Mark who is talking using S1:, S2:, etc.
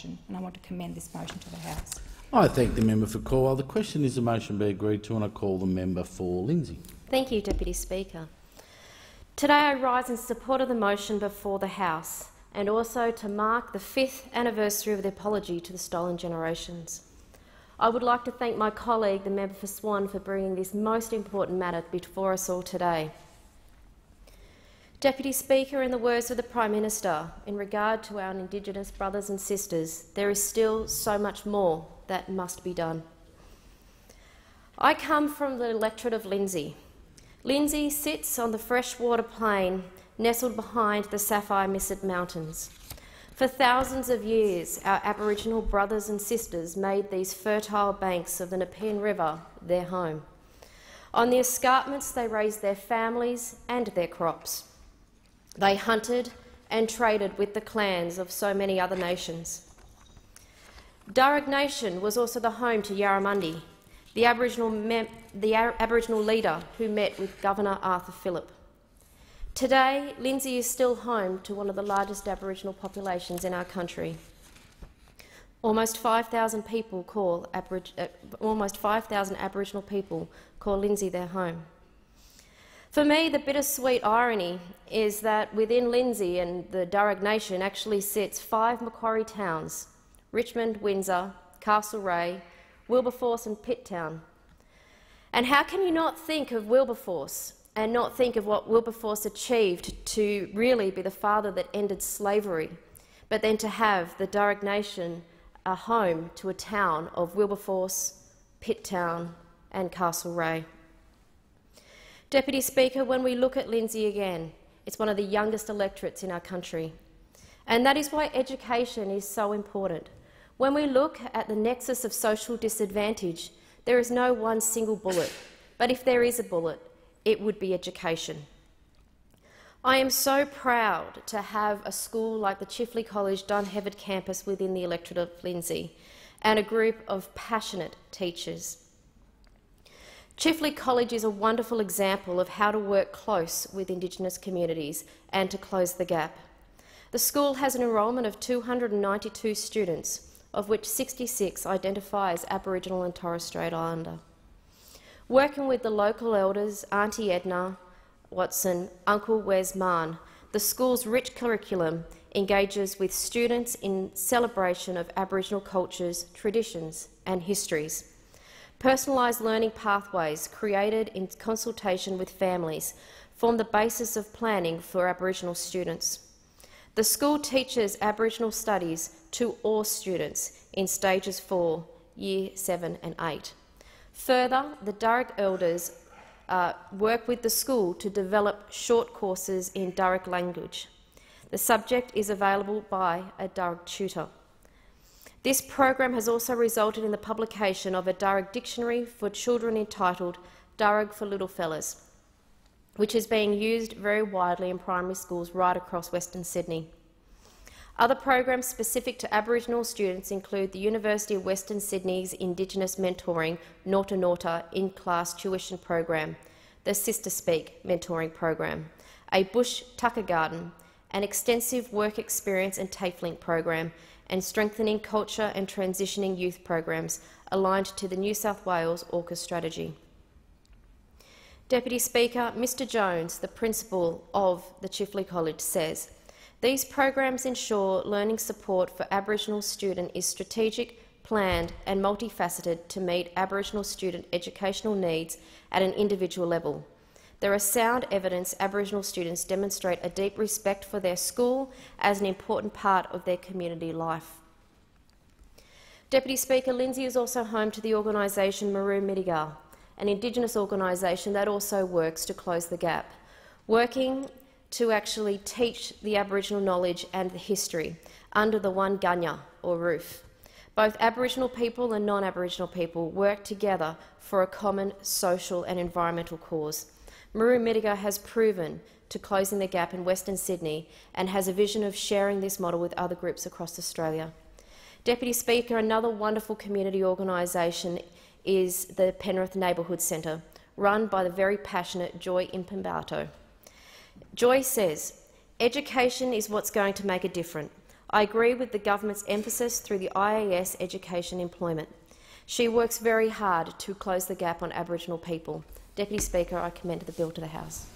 S1: motion, and I want to commend this motion to the House.
S2: I thank the member for Caldwell. The question is the motion be agreed to, and I call the member for Lindsay.
S3: Thank you, Deputy Speaker. Today I rise in support of the motion before the House and also to mark the 5th anniversary of the apology to the stolen generations. I would like to thank my colleague, the member for Swan, for bringing this most important matter before us all today. Deputy Speaker, in the words of the Prime Minister, in regard to our Indigenous brothers and sisters, there is still so much more that must be done. I come from the electorate of Lindsay. Lindsay sits on the freshwater plain nestled behind the sapphire-misted mountains. For thousands of years, our Aboriginal brothers and sisters made these fertile banks of the Nepean River their home. On the escarpments, they raised their families and their crops. They hunted and traded with the clans of so many other nations. Darug Nation was also the home to Yarramundi, the Aboriginal leader who met with Governor Arthur Phillip. Today, Lindsay is still home to one of the largest Aboriginal populations in our country. Almost 5,000 Aboriginal people call Lindsay their home. For me, the bittersweet irony is that within Lindsay and the Darug Nation actually sits 5 Macquarie towns: Richmond, Windsor, Castlereagh, Wilberforce and Pitt Town. And how can you not think of Wilberforce and not think of what Wilberforce achieved to really be the father that ended slavery, but then to have the Darug Nation a home to a town of Wilberforce, Pitt Town and Castlereagh. Deputy Speaker, when we look at Lindsay again, it's one of the youngest electorates in our country. And that is why education is so important. When we look at the nexus of social disadvantage, there is no one single bullet. But if there is a bullet, it would be education. I am so proud to have a school like the Chifley College Dunheved campus within the electorate of Lindsay and a group of passionate teachers. Chifley College is a wonderful example of how to work close with Indigenous communities and to close the gap. The school has an enrolment of 292 students, of which 66 identify as Aboriginal and Torres Strait Islander. Working with the local elders, Auntie Edna Watson, Uncle Wes Mann, the school's rich curriculum engages with students in celebration of Aboriginal cultures, traditions and histories. Personalised learning pathways created in consultation with families form the basis of planning for Aboriginal students. The school teaches Aboriginal studies to all students in stages 4, Year 7 and 8. Further, the Darug elders work with the school to develop short courses in Darug language. The subject is available by a Darug tutor. This program has also resulted in the publication of a Darug dictionary for children entitled Darug for Little Fellas, which is being used very widely in primary schools right across Western Sydney. Other programs specific to Aboriginal students include the University of Western Sydney's Indigenous Mentoring Norta Norta in-class tuition program, the Sister Speak mentoring program, a bush tucker garden, an extensive work experience and TAFE-link program, and strengthening culture and transitioning youth programs aligned to the New South Wales AUKUS strategy. Deputy Speaker, Mr Jones, the principal of the Chifley College, says, "These programs ensure learning support for Aboriginal students is strategic, planned and multifaceted to meet Aboriginal student educational needs at an individual level. There are sound evidence Aboriginal students demonstrate a deep respect for their school as an important part of their community life." Deputy Speaker, Lindsay is also home to the organisation Maru Midigar, an Indigenous organisation that also works to close the gap, working to actually teach the Aboriginal knowledge and the history under the one gunya, or roof. Both Aboriginal people and non-Aboriginal people work together for a common social and environmental cause. Maru Midigar has proven to closing the gap in Western Sydney and has a vision of sharing this model with other groups across Australia. Deputy Speaker, another wonderful community organisation is the Penrith Neighbourhood Centre, run by the very passionate Joy Impembato. Joy says, "Education is what's going to make a difference. I agree with the government's emphasis through the IAS Education Employment. She works very hard to close the gap on Aboriginal people. Deputy Speaker, I commend the bill to the House.